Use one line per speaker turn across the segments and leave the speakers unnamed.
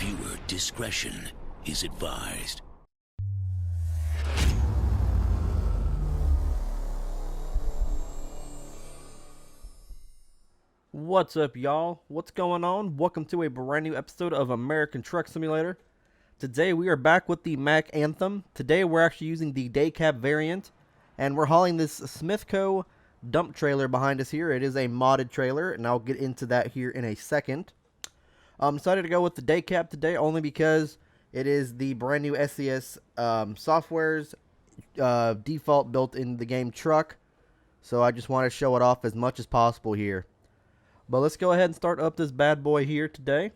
Viewer discretion is advised.
What's up, y'all? What's going on? Welcome to a brand new episode of American Truck Simulator. Today we are back with the Mack Anthem. Today we're actually using the day cab variant, and we're hauling this Smithco dump trailer behind us here. It is a modded trailer, and I'll get into that here in a second. I'm decided to go with the day cab today only because it is the brand new SCS software's default built in the game truck. So I just want to show it off as much as possible here. But let's go ahead and start up this bad boy here today.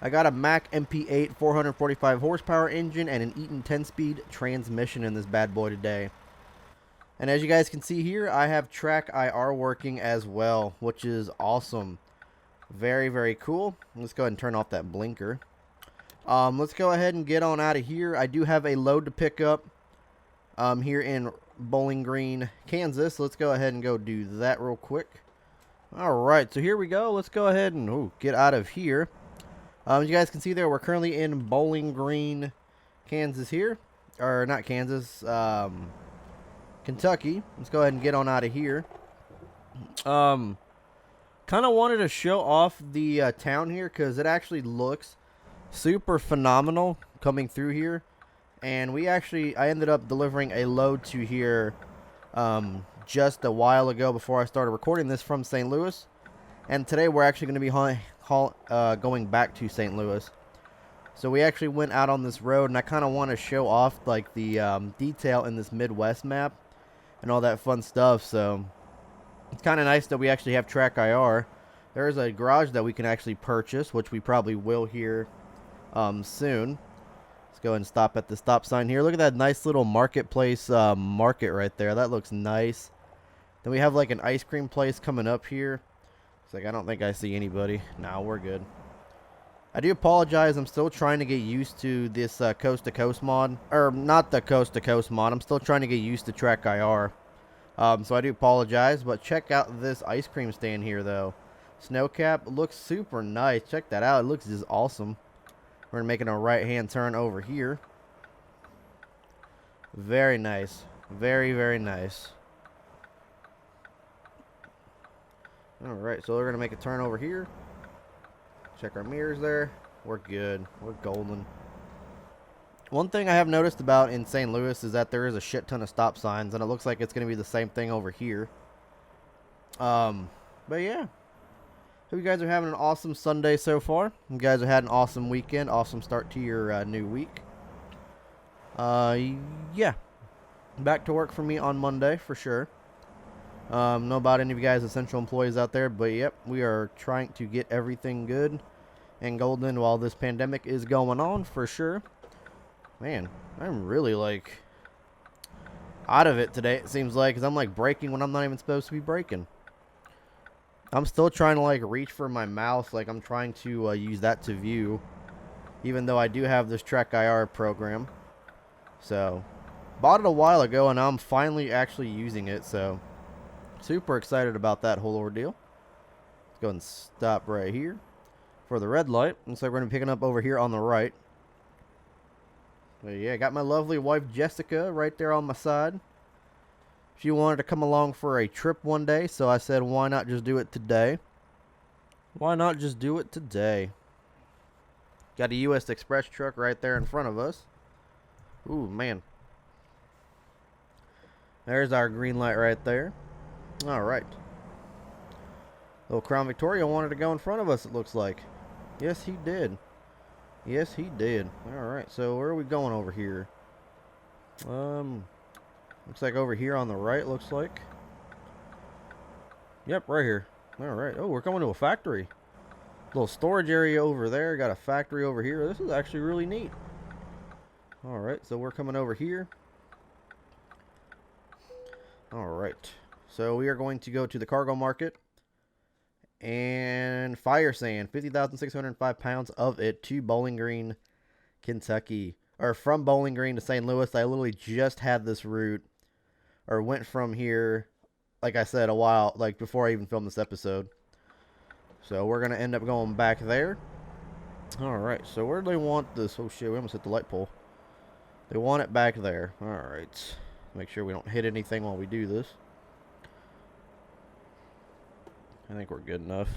I got a Mack MP8 445 horsepower engine and an Eaton 10-speed transmission in this bad boy today. And as you guys can see here, I have track IR working as well, which is awesome. Very, very cool. Let's go ahead and turn off that blinker. Let's go ahead and get on out of here. I do have a load to pick up here in Bowling Green, Kansas. Let's go ahead and go do that real quick. Alright, so here we go. Let's go ahead and get out of here. As you guys can see there, we're currently in Bowling Green, Kansas here. Or not Kansas, Kentucky. Let's go ahead and get on out of here. Kind of wanted to show off the town here because it actually looks super phenomenal coming through here. And I ended up delivering a load to here just a while ago before I started recording this from St. Louis. And today we're actually going to be going back to St. Louis. So we actually went out on this road, and I kind of want to show off like the detail in this Midwest map and all that fun stuff. So it's kind of nice that we actually have track IR. There's a garage that we can actually purchase, which we probably will here soon. Go ahead and stop at the stop sign here. Look at that nice little marketplace market right there. That looks nice. Then we have like an ice cream place coming up here. It's like I don't think I see anybody. No, we're good. I do apologize. I'm still trying to get used to this coast to coast mod, or not the coast to coast mod. I'm still trying to get used to track IR. So I do apologize. But check out this ice cream stand here though. Snowcap looks super nice. Check that out. It looks just awesome. We're making a right-hand turn over here. Very nice. Very, very nice. Alright, so we're going to make a turn over here. Check our mirrors there. We're good. We're golden. One thing I have noticed about in St. Louis is that there is a shit ton of stop signs, and it looks like it's going to be the same thing over here. But yeah. Hope you guys are having an awesome Sunday so far. You guys have had an awesome weekend. Awesome start to your new week. Yeah. Back to work for me on Monday for sure. Know about any of you guys essential employees out there, but yep, we are trying to get everything good and golden while this pandemic is going on for sure. Man, I'm really like out of it today, it seems like, because I'm like braking when I'm not even supposed to be braking. I'm still trying to like reach for my mouse, like I'm trying to use that to view, even though I do have this track IR program. So bought it a while ago, and I'm finally actually using it, so super excited about that whole ordeal. Let's go and stop right here for the red light. Looks like we're gonna be picking up over here on the right. But yeah, got my lovely wife Jessica right there on my side. She wanted to come along for a trip one day, so I said, why not just do it today? Why not just do it today? Got a US Express truck right there in front of us. Ooh, man. There's our green light right there. Alright. Little Crown Victoria wanted to go in front of us, it looks like. Yes, he did. Yes, he did. Alright, so where are we going over here? Looks like over here on the right, looks like. Yep, right here. Alright. Oh, we're coming to a factory. Little storage area over there. Got a factory over here. This is actually really neat. Alright, so we're coming over here. Alright. So we are going to go to the cargo market. And fire sand. 50,605 pounds of it to Bowling Green, Kentucky. Or from Bowling Green to St. Louis. I literally just had this route. Or went from here, like I said, a while, like before I even filmed this episode. So we're going to end up going back there. Alright, so where do they want this? Oh shit, we almost hit the light pole. They want it back there. Alright. Make sure we don't hit anything while we do this. I think we're good enough.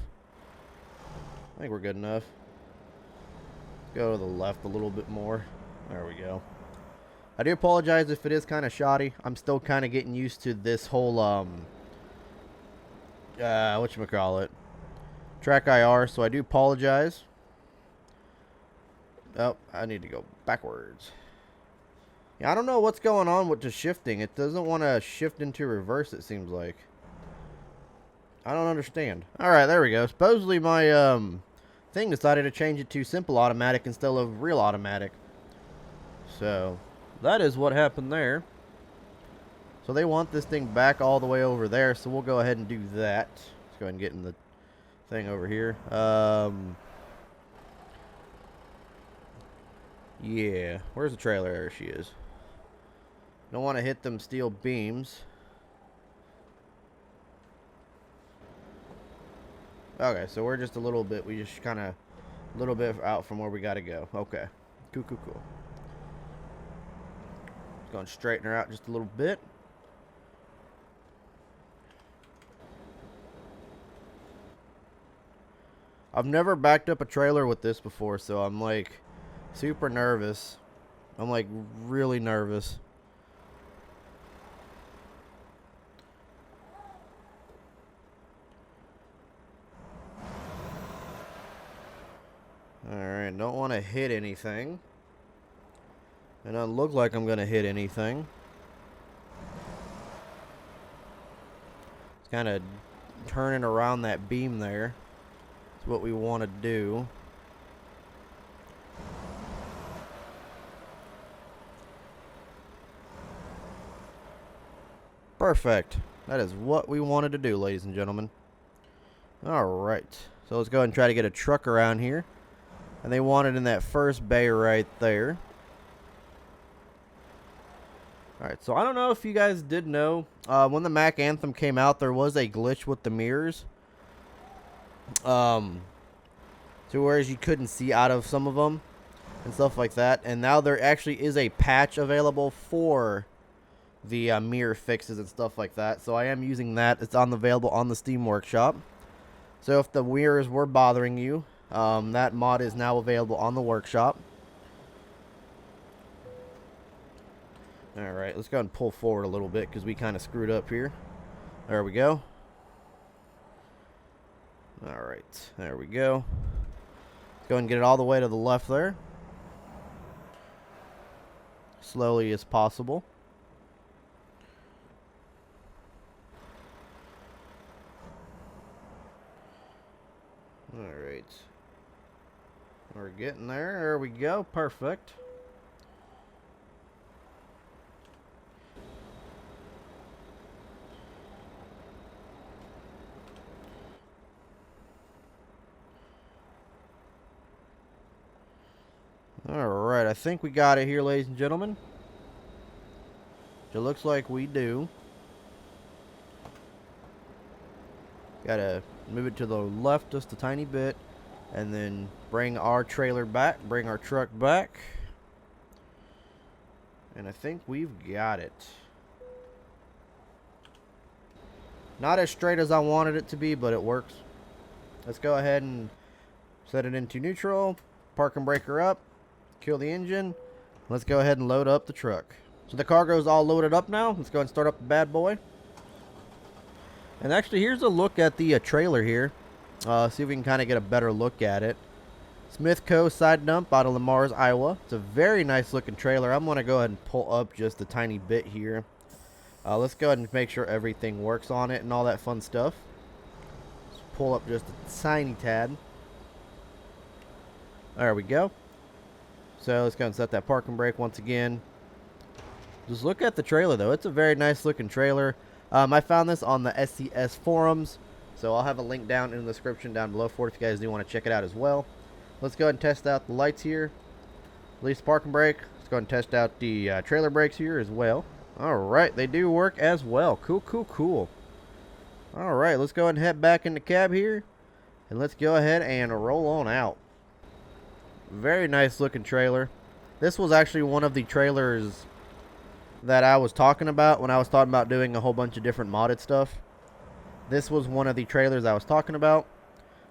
Go to the left a little bit more. There we go. I do apologize if it is kind of shoddy. I'm still kind of getting used to this whole, whatchamacallit, track IR, so I do apologize. Oh, I need to go backwards. Yeah, I don't know what's going on with the shifting. It doesn't want to shift into reverse, it seems like. I don't understand. Alright, there we go. Supposedly my, thing decided to change it to simple automatic instead of real automatic. So, that is what happened there. So they want this thing back all the way over there, so we'll go ahead and do that. Let's go ahead and get in the thing over here. Yeah, where's the trailer? There she is. Don't want to hit them steel beams. Okay, so we're just a little bit, we just kind of, a little bit out from where we got to go. Okay, cool. Going to straighten her out just a little bit. I've never backed up a trailer with this before, so I'm like super nervous. I'm like really nervous. Alright, don't want to hit anything. It doesn't look like I'm going to hit anything. It's kind of turning around that beam there. That's what we want to do. Perfect. That is what we wanted to do, ladies and gentlemen. Alright. So let's go ahead and try to get a truck around here. And they want it in that first bay right there. Alright, so I don't know if you guys did know. When the Mack Anthem came out, there was a glitch with the mirrors. To whereas you couldn't see out of some of them. And stuff like that. And now there actually is a patch available for the mirror fixes and stuff like that. So I am using that. It's available on the Steam Workshop. So if the mirrors were bothering you, that mod is now available on the workshop. Alright, let's go ahead and pull forward a little bit because we kind of screwed up here. There we go. Alright, there we go. Let's go ahead and get it all the way to the left there. Slowly as possible. Alright. We're getting there. There we go. Perfect. Alright, I think we got it here, ladies and gentlemen. It looks like we do. Gotta move it to the left just a tiny bit. And then bring our trailer back. Bring our truck back. And I think we've got it. Not as straight as I wanted it to be, but it works. Let's go ahead and set it into neutral. Park and brake her up. Kill the engine. Let's go ahead and load up the truck. So the cargo's all loaded up now. Let's go ahead and start up the bad boy. And actually, here's a look at the trailer here. See if we can kind of get a better look at it. Smith Co. side dump out of Lamar's, Iowa. It's a very nice looking trailer. I'm going to go ahead and pull up just a tiny bit here. Let's go ahead and make sure everything works on it and all that fun stuff. Let's pull up just a tiny tad. There we go. So let's go and set that parking brake once again. Just look at the trailer though. It's a very nice looking trailer. I found this on the SCS forums. So I'll have a link down in the description down below for it if you guys do want to check it out as well. Let's go ahead and test out the lights here. Release the parking brake. Let's go ahead and test out the trailer brakes here as well. Alright, they do work as well. Cool. Alright, let's go ahead and head back in the cab here. And let's go ahead and roll on out. Very nice looking trailer. This was actually one of the trailers that I was talking about when I was talking about doing a whole bunch of different modded stuff. This was one of the trailers I was talking about.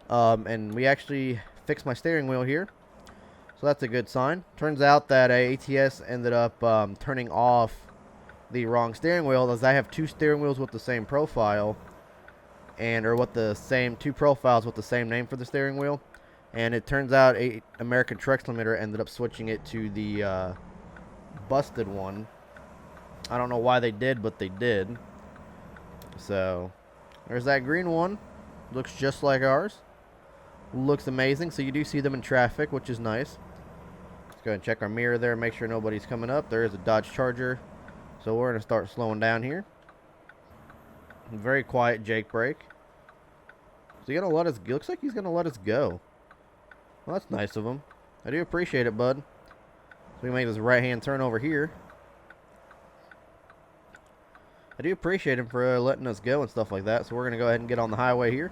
And we actually fixed my steering wheel here. So that's a good sign. Turns out that ATS ended up turning off the wrong steering wheel, as I have two steering wheels with the same profile. Or with the same two profiles with the same name for the steering wheel. And it turns out American Truck Limiter ended up switching it to the busted one. I don't know why they did, but they did. So there's that green one. Looks just like ours. Looks amazing. So you do see them in traffic, which is nice. Let's go ahead and check our mirror there, make sure nobody's coming up. There is a Dodge Charger. So we're going to start slowing down here. Very quiet Jake brake. Is he going to let us go? Looks like he's going to let us go. Well, that's nice of him. I do appreciate it, bud. So we make this right-hand turn over here. I do appreciate him for letting us go and stuff like that. So we're going to go ahead and get on the highway here.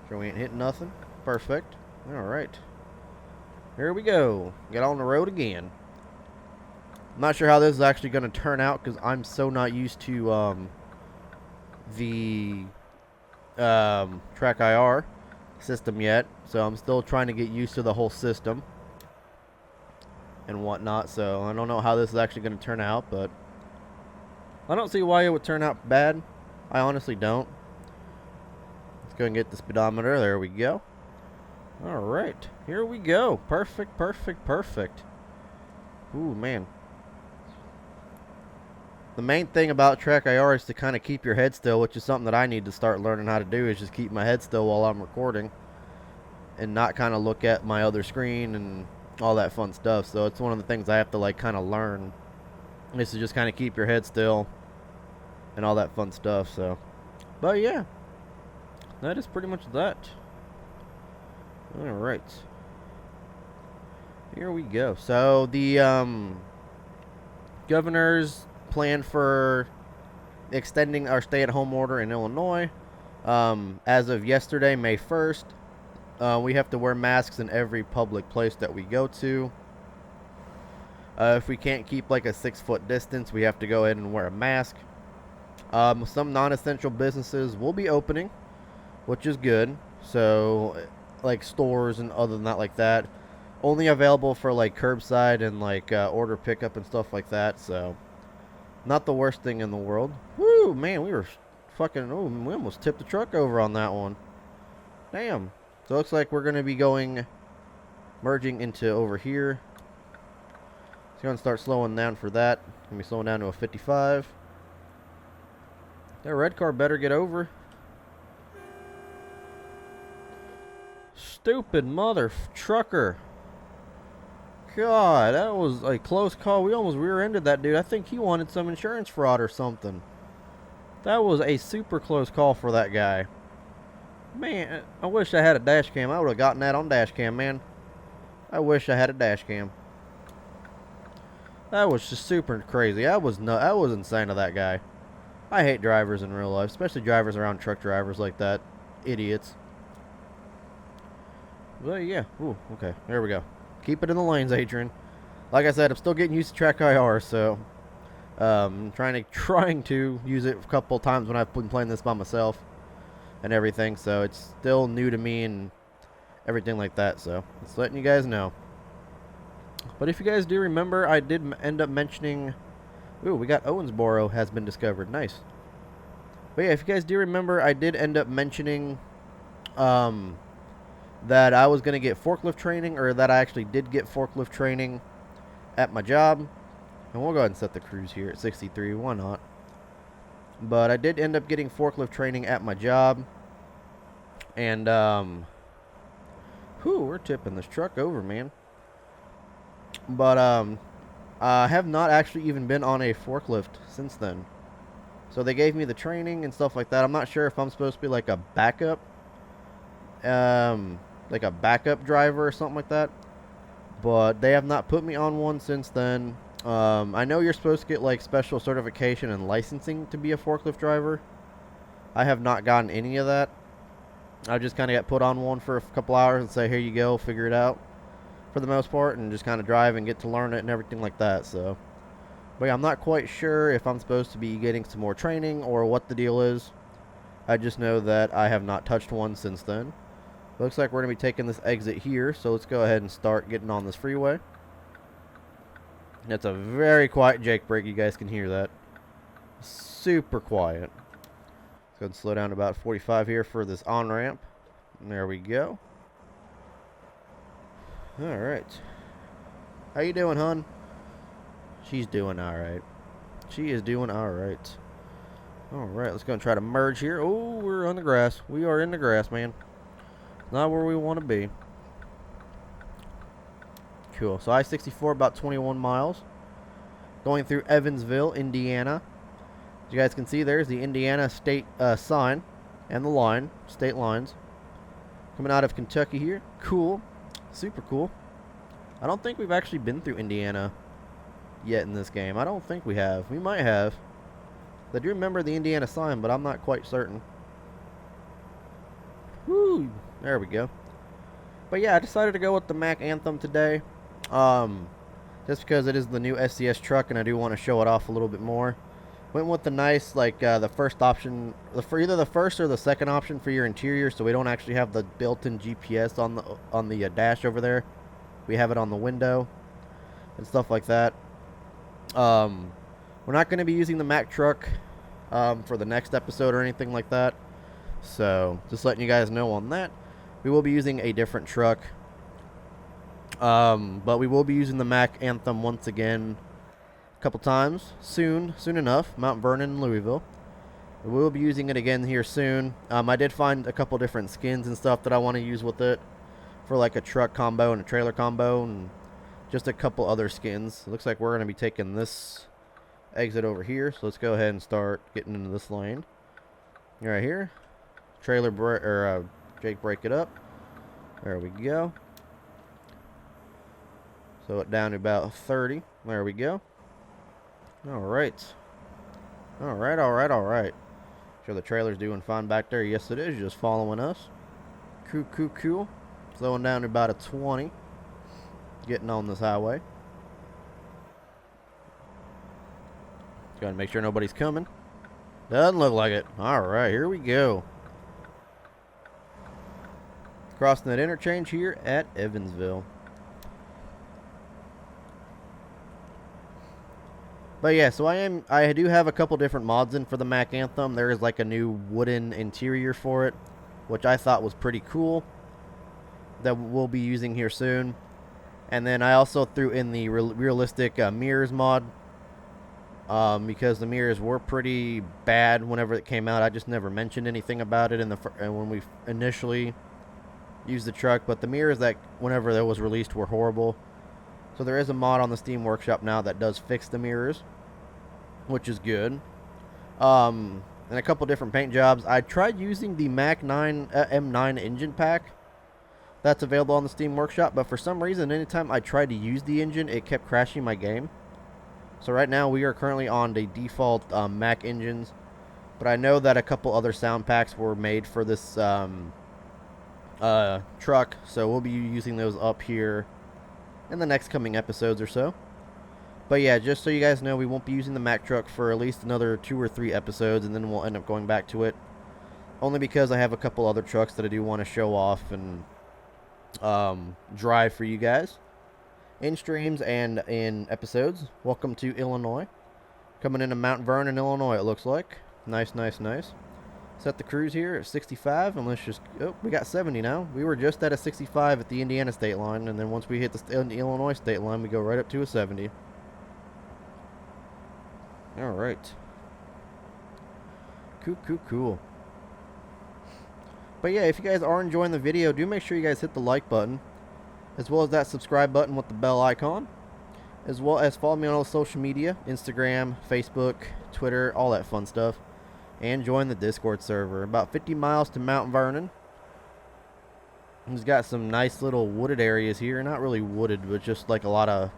Sure we ain't hitting nothing. Perfect. Alright. Here we go. Get on the road again. I'm not sure how this is actually going to turn out because I'm so not used to the Track IR system yet. So I'm still trying to get used to the whole system and whatnot. So I don't know how this is actually going to turn out, but I don't see why it would turn out bad. I honestly don't. Let's go and get the speedometer. There we go. Alright. Here we go. Perfect, perfect, perfect. Ooh, man. The main thing about Track IR is to kind of keep your head still, which is something that I need to start learning how to do, is just keep my head still while I'm recording and not kind of look at my other screen and all that fun stuff. So it's one of the things I have to like kind of learn, is to just kind of keep your head still and all that fun stuff. So, but yeah, that is pretty much that. All right, here we go. So the governor's plan for extending our stay-at-home order in Illinois, as of yesterday, May 1st, we have to wear masks in every public place that we go to. If we can't keep like a 6-foot distance, we have to go ahead and wear a mask. Some non-essential businesses will be opening, which is good. So like stores and other than that, like that, only available for like curbside and like order pickup and stuff like that. So not the worst thing in the world. Woo, man, we were fucking, oh, we almost tipped the truck over on that one. Damn. So it looks like we're going to be merging into over here. It's going to start slowing down for that. Going to be slowing down to a 55. That red car better get over. Stupid mother trucker. God, that was a close call. We almost rear-ended that dude. I think he wanted some insurance fraud or something. That was a super close call for that guy. Man, I wish I had a dash cam. I would have gotten that on dash cam, man. I wish I had a dash cam. That was just super crazy. That was insane of that guy. I hate drivers in real life, especially drivers around truck drivers like that. Idiots. Well, yeah. Ooh, okay. There we go. Keep it in the lanes, Adrian. Like I said, I'm still getting used to Track IR, so trying to use it a couple times when I've been playing this by myself and everything. So it's still new to me and everything like that. So just letting you guys know. But if you guys do remember, I did end up mentioning. Ooh, we got Owensboro has been discovered. Nice. But yeah, if you guys do remember, I did end up mentioning that I was going to get forklift training, or that I actually did get forklift training at my job. And we'll go ahead and set the cruise here at 63. Why not? But I did end up getting forklift training at my job. And, we're tipping this truck over, man. But, I have not actually even been on a forklift since then. So they gave me the training and stuff like that. I'm not sure if I'm supposed to be like a backup. Like a backup driver or something like that. But they have not put me on one since then. I know you're supposed to get like special certification and licensing to be a forklift driver. I have not gotten any of that. I just kind of got put on one for a couple hours and say, here you go, figure it out for the most part, and just kind of drive and get to learn it and everything like that. So, but yeah, I'm not quite sure if I'm supposed to be getting some more training or what the deal is. I just know that I have not touched one since then. Looks like we're going to be taking this exit here, so let's go ahead and start getting on this freeway. It's a very quiet Jake brake, you guys can hear that. Super quiet. Let's go ahead and slow down to about 45 here for this on-ramp. There we go. Alright. How you doing, hon? She's doing alright. She is doing alright. Alright, let's go and try to merge here. Oh, we're on the grass. We are in the grass, man. Not where we want to be. Cool. So I-64, about 21 miles. Going through Evansville, Indiana. As you guys can see, there's the Indiana state sign and the line, state lines. Coming out of Kentucky here. Cool. Super cool. I don't think we've actually been through Indiana yet in this game. I don't think we have. We might have. I do remember the Indiana sign, but I'm not quite certain. Woo! There we go. But yeah, I decided to go with the Mack Anthem today. Just because it is the new SCS truck and I do want to show it off a little bit more. Went with the nice, like, the first option, for either the first or the second option for your interior, so we don't actually have the built-in GPS on the dash over there. We have it on the window and stuff like that. We're not going to be using the Mack truck for the next episode or anything like that. So, just letting you guys know on that. We will be using a different truck. But we will be using the Mack Anthem once again a couple times. Soon enough. Mount Vernon and Louisville. We will be using it again here soon. I did find a couple different skins and stuff that I want to use with it. For like a truck combo and a trailer combo. And just a couple other skins. It looks like we're going to be taking this exit over here. So let's go ahead and start getting into this lane. Right here. Trailer Jake brake it up. There we go. So it down to about 30. There we go. Alright. Alright. Sure the trailer's doing fine back there. Yes it is. Just following us. Cool. Slowing down to about a 20. Getting on this highway. Gotta make sure nobody's coming. Doesn't look like it. Alright, here we go. Crossing that interchange here at Evansville. But yeah, so I do have a couple different mods in for the Mack Anthem. There is like a new wooden interior for it, which I thought was pretty cool, that we'll be using here soon. And then I also threw in the realistic mirrors mod, because the mirrors were pretty bad whenever it came out. I just never mentioned anything about it when we initially used the truck, but the mirrors that whenever that was released were horrible. So there is a mod on the Steam Workshop now that does fix the mirrors, which is good. And a couple different paint jobs. I tried using the Mack M9 engine pack that's available on the Steam Workshop, but for some reason, anytime I tried to use the engine, it kept crashing my game. So right now, we are currently on the default Mack engines, but I know that a couple other sound packs were made for this truck, so we'll be using those up here in the next coming episodes or so. But yeah, just so you guys know, we won't be using the Mack truck for at least another 2 or 3 episodes, and then we'll end up going back to it. Only because I have a couple other trucks that I do want to show off and drive for you guys in streams and in episodes. Welcome to Illinois. Coming into Mount Vernon, Illinois, it looks like. Nice. Set the cruise here at 65, and let's just... Oh, we got 70 now. We were just at a 65 at the Indiana state line, and then once we hit the Illinois state line, we go right up to a 70. Alright. Cool. But yeah, if you guys are enjoying the video, do make sure you guys hit the like button, as well as that subscribe button with the bell icon, as well as follow me on all social media, Instagram, Facebook, Twitter, all that fun stuff. And join the Discord server. About 50 miles to Mount Vernon. It's got some nice little wooded areas here. Not really wooded, but just like a lot of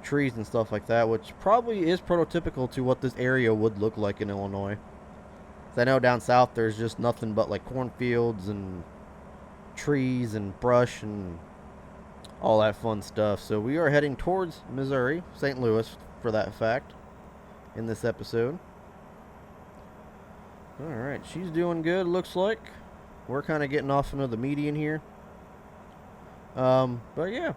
trees and stuff like that, which probably is prototypical to what this area would look like in Illinois. 'Cause I know down south there's just nothing but like cornfields and trees and brush and all that fun stuff. So we are heading towards Missouri, St. Louis for that fact, in this episode. Alright, she's doing good, looks like. We're kind of getting off into the median here. But yeah.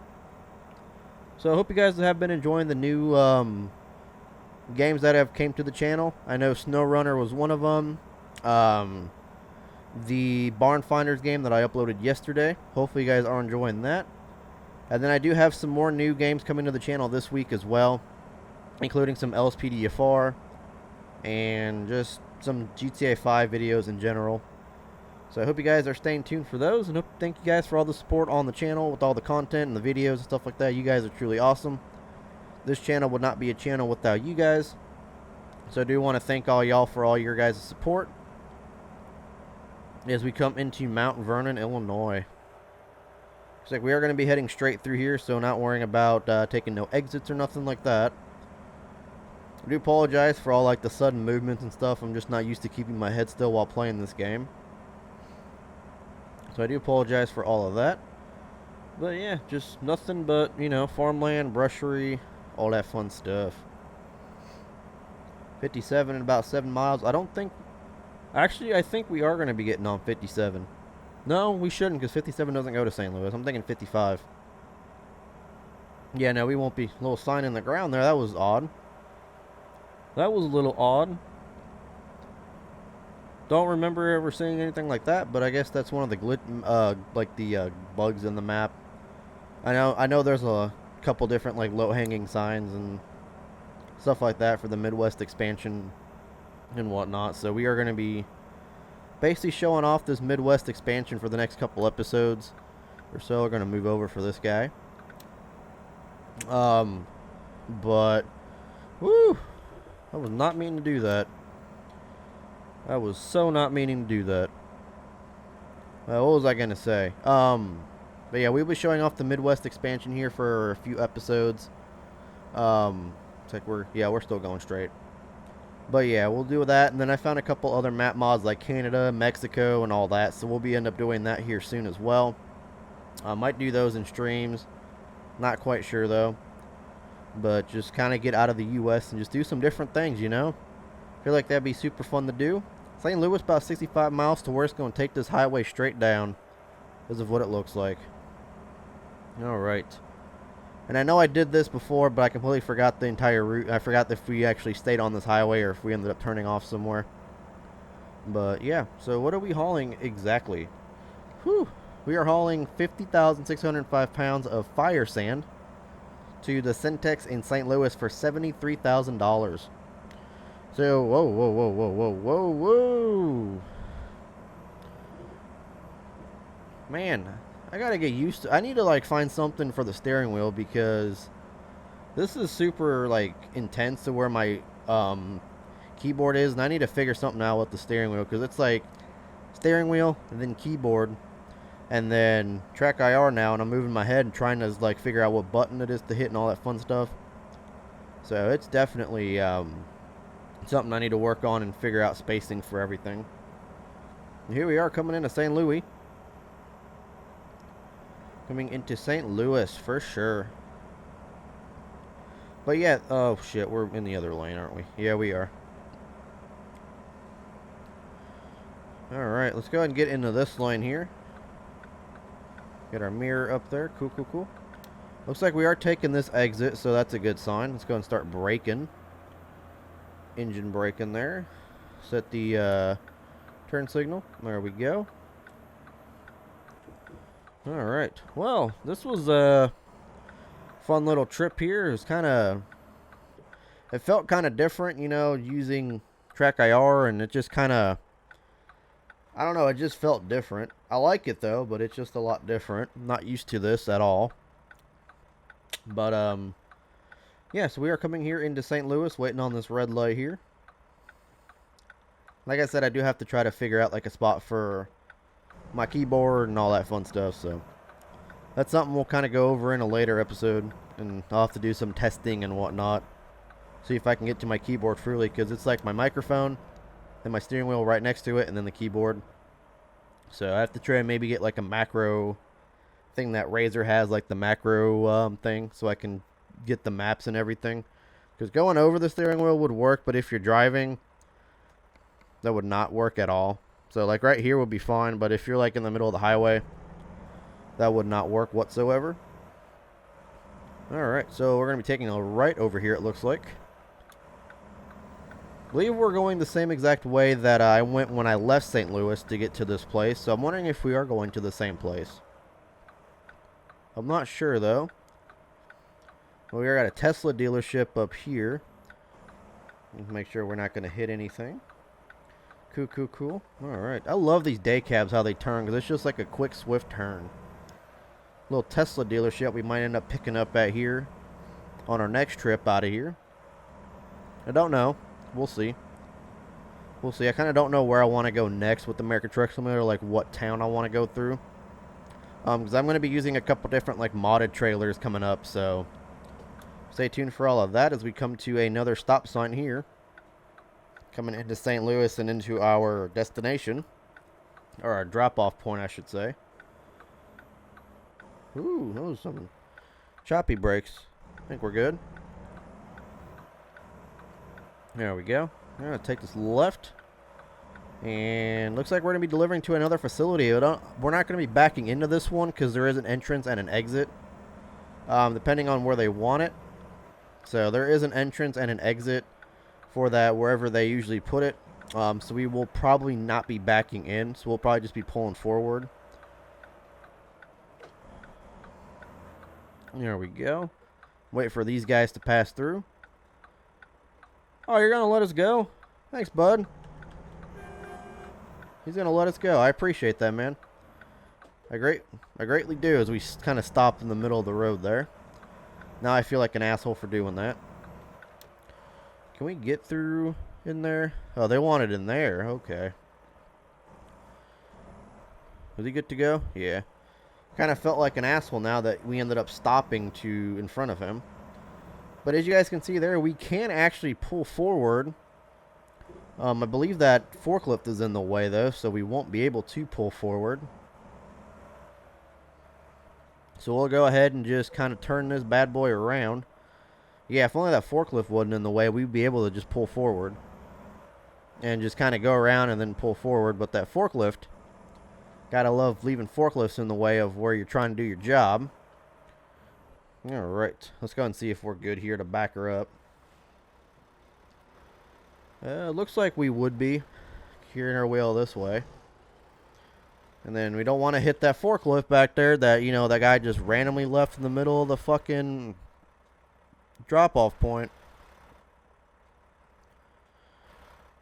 So I hope you guys have been enjoying the new games that have came to the channel. I know SnowRunner was one of them. The Barn Finders game that I uploaded yesterday. Hopefully you guys are enjoying that. And then I do have some more new games coming to the channel this week as well, including some LSPDFR and just some GTA 5 videos in general. So I hope you guys are staying tuned for those, and thank you guys for all the support on the channel with all the content and the videos and stuff like that. You guys are truly awesome. This channel would not be a channel without you guys. So I do want to thank all y'all for all your guys' support as we come into Mount Vernon, Illinois. Looks like we are going to be heading straight through here, so not worrying about taking no exits or nothing like that. I do apologize for all like the sudden movements and stuff. I'm just not used to keeping my head still while playing this game. So I do apologize for all of that. But yeah, just nothing but, you know, farmland, brushery, all that fun stuff. 57 in about 7 miles. I don't think... Actually, I think we are going to be getting on 57. No, we shouldn't, because 57 doesn't go to St. Louis. I'm thinking 55. Yeah, no, we won't be. A little sign in the ground there. That was odd. That was a little odd. Don't remember ever seeing anything like that, but I guess that's one of the bugs in the map. I know there's a couple different like low-hanging signs and stuff like that for the Midwest Expansion and whatnot. So we are going to be basically showing off this Midwest Expansion for the next couple episodes or so. We're going to move over for this guy. But woo, I was not meaning to do that. I was so not meaning to do that. What was I going to say? But yeah, we'll be showing off the Midwest Expansion here for a few episodes. It's like we're still going straight. But yeah, we'll do that. And then I found a couple other map mods like Canada, Mexico, and all that. So we'll be end up doing that here soon as well. I might do those in streams. Not quite sure though. But just kind of get out of the U.S. and just do some different things, you know? I feel like that'd be super fun to do. St. Louis about 65 miles to where it's going to take this highway straight down because of what it looks like. Alright. And I know I did this before, but I completely forgot the entire route. I forgot if we actually stayed on this highway or if we ended up turning off somewhere. But yeah, so what are we hauling exactly? Whew. We are hauling 50,605 pounds of fire sand to the Syntex in St. Louis for $73,000. So, whoa. Man, I gotta get used to... I need to, like, find something for the steering wheel because this is super, like, intense to where my keyboard is. And I need to figure something out with the steering wheel because it's, like, steering wheel and then keyboard and then track IR now. And I'm moving my head and trying to, like, figure out what button it is to hit and all that fun stuff. So, it's definitely... something I need to work on and figure out spacing for everything. And here we are coming into St. Louis. Coming into St. Louis for sure. But yeah, oh shit, we're in the other lane, aren't we? Yeah, we are. Alright, let's go ahead and get into this lane here. Get our mirror up there. Cool. Looks like we are taking this exit, so that's a good sign. Let's go ahead and start braking. Engine brake in there. Set the turn signal. There we go. Alright. Well, this was a fun little trip here. It was it felt kind of different, you know, using track IR, and it just kind of, I don't know, it just felt different. I like it though, but it's just a lot different. I'm not used to this at all. But yeah, so we are coming here into St. Louis, waiting on this red light here. Like I said, I do have to try to figure out like a spot for my keyboard and all that fun stuff, so that's something we'll kind of go over in a later episode, and I'll have to do some testing and whatnot. See if I can get to my keyboard freely, because it's like my microphone then my steering wheel right next to it, and then the keyboard. So I have to try and maybe get like a macro thing that Razer has, like the macro thing, so I can get the maps and everything. Because going over the steering wheel would work, but if you're driving, that would not work at all. So like right here would be fine, but if you're like in the middle of the highway, that would not work whatsoever. Alright, so we're going to be taking a right over here, it looks like. I believe we're going the same exact way that I went when I left St. Louis to get to this place. So I'm wondering if we are going to the same place. I'm not sure, though. We are at a Tesla dealership up here. Make sure we're not going to hit anything. Cool. Alright. I love these day cabs, how they turn, because it's just like a quick, swift turn. Little Tesla dealership we might end up picking up at here on our next trip out of here. I don't know. We'll see. I kind of don't know where I want to go next with the American Truck Simulator, like what town I want to go through. Because I'm going to be using a couple different like modded trailers coming up, so stay tuned for all of that as we come to another stop sign here. Coming into St. Louis and into our destination, or our drop-off point, I should say. Ooh, those are some choppy brakes. I think we're good. There we go. I'm going to take this left. And looks like we're going to be delivering to another facility. We're not going to be backing into this one because there is an entrance and an exit. Depending on where they want it. So there is an entrance and an exit for that wherever they usually put it. So we will probably not be backing in. So we'll probably just be pulling forward. There we go. Wait for these guys to pass through. Oh, you're going to let us go? Thanks, bud. He's going to let us go. I appreciate that, man. I greatly do, as we kind of stopped in the middle of the road there. Now I feel like an asshole for doing that. Can we get through in there? Oh, they want it in there. Okay. Was he good to go? Yeah. Kind of felt like an asshole now that we ended up stopping in front of him. But as you guys can see there, we can actually pull forward. I believe that forklift is in the way, though, so we won't be able to pull forward. So we'll go ahead and just kind of turn this bad boy around. Yeah, if only that forklift wasn't in the way, we'd be able to just pull forward. And just kind of go around and then pull forward. But that forklift, gotta love leaving forklifts in the way of where you're trying to do your job. Alright, let's go and see if we're good here to back her up. Looks like we would be gearing our wheel this way. And then we don't want to hit that forklift back there that, you know, that guy just randomly left in the middle of the fucking drop-off point.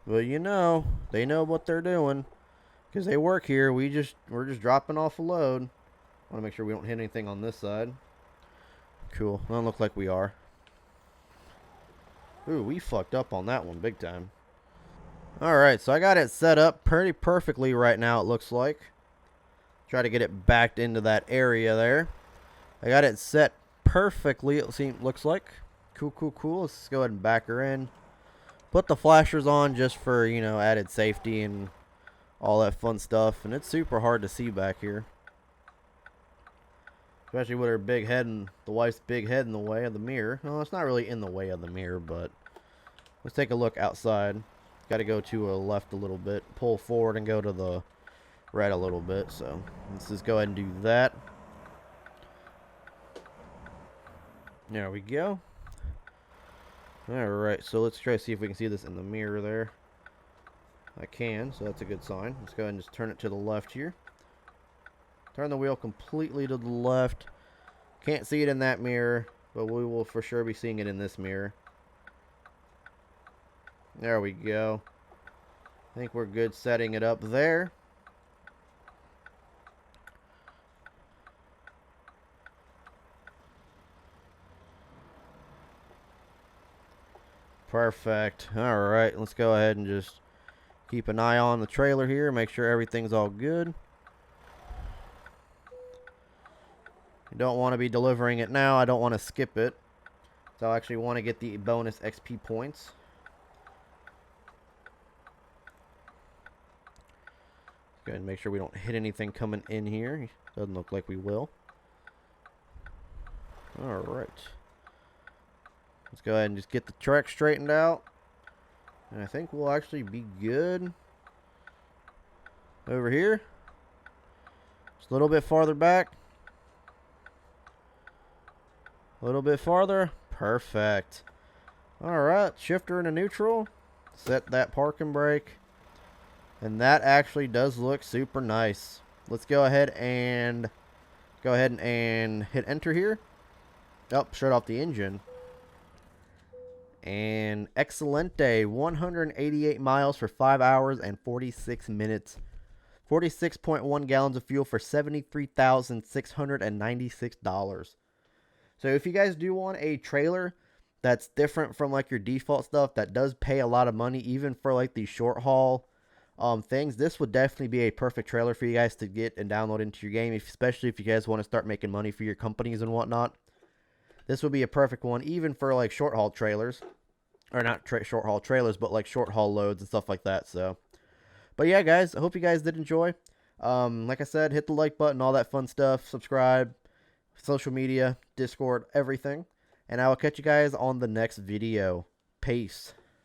But you know, they know what they're doing. Because they work here. We're just dropping off a load. Want to make sure we don't hit anything on this side. Cool. Doesn't look like we are. Ooh, we fucked up on that one big time. Alright, so I got it set up pretty perfectly right now, it looks like. Try to get it backed into that area there. I got it set perfectly, it looks like. Cool. Let's go ahead and back her in. Put the flashers on just for, you know, added safety and all that fun stuff. And it's super hard to see back here. Especially with her big head and the wife's big head in the way of the mirror. No, it's not really in the way of the mirror, but let's take a look outside. Got to go to a left a little bit, pull forward and go to the right a little bit. So let's just go ahead and do that. There we go. Alright, so let's try to see if we can see this in the mirror there. I can, so that's a good sign. Let's go ahead and just turn it to the left here. Turn the wheel completely to the left. Can't see it in that mirror, but we will for sure be seeing it in this mirror. There we go. I think we're good setting it up there. Perfect. Alright, let's go ahead and just keep an eye on the trailer here. Make sure everything's all good. You don't want to be delivering it now. I don't want to skip it. So I actually want to get the bonus XP points. Go ahead and make sure we don't hit anything coming in here. Doesn't look like we will. Alright. Let's go ahead and just get the track straightened out. And I think we'll actually be good. Over here. Just a little bit farther back. A little bit farther. Perfect. Alright, shifter into neutral. Set that parking brake. And that actually does look super nice. Let's go ahead and hit enter here. Oh, shut off the engine. And excelente, 188 miles for 5 hours and 46 minutes. 46.1 gallons of fuel for $73,696. So if you guys do want a trailer that's different from like your default stuff, that does pay a lot of money, even for like these short haul things, this would definitely be a perfect trailer for you guys to get and download into your game, especially if you guys want to start making money for your companies and whatnot. This would be a perfect one, even for like short haul trailers, or not short haul trailers, but like short haul loads and stuff like that. So, but yeah, guys, I hope you guys did enjoy. Like I said, hit the like button, all that fun stuff. Subscribe, social media, Discord, everything. And I will catch you guys on the next video. Peace.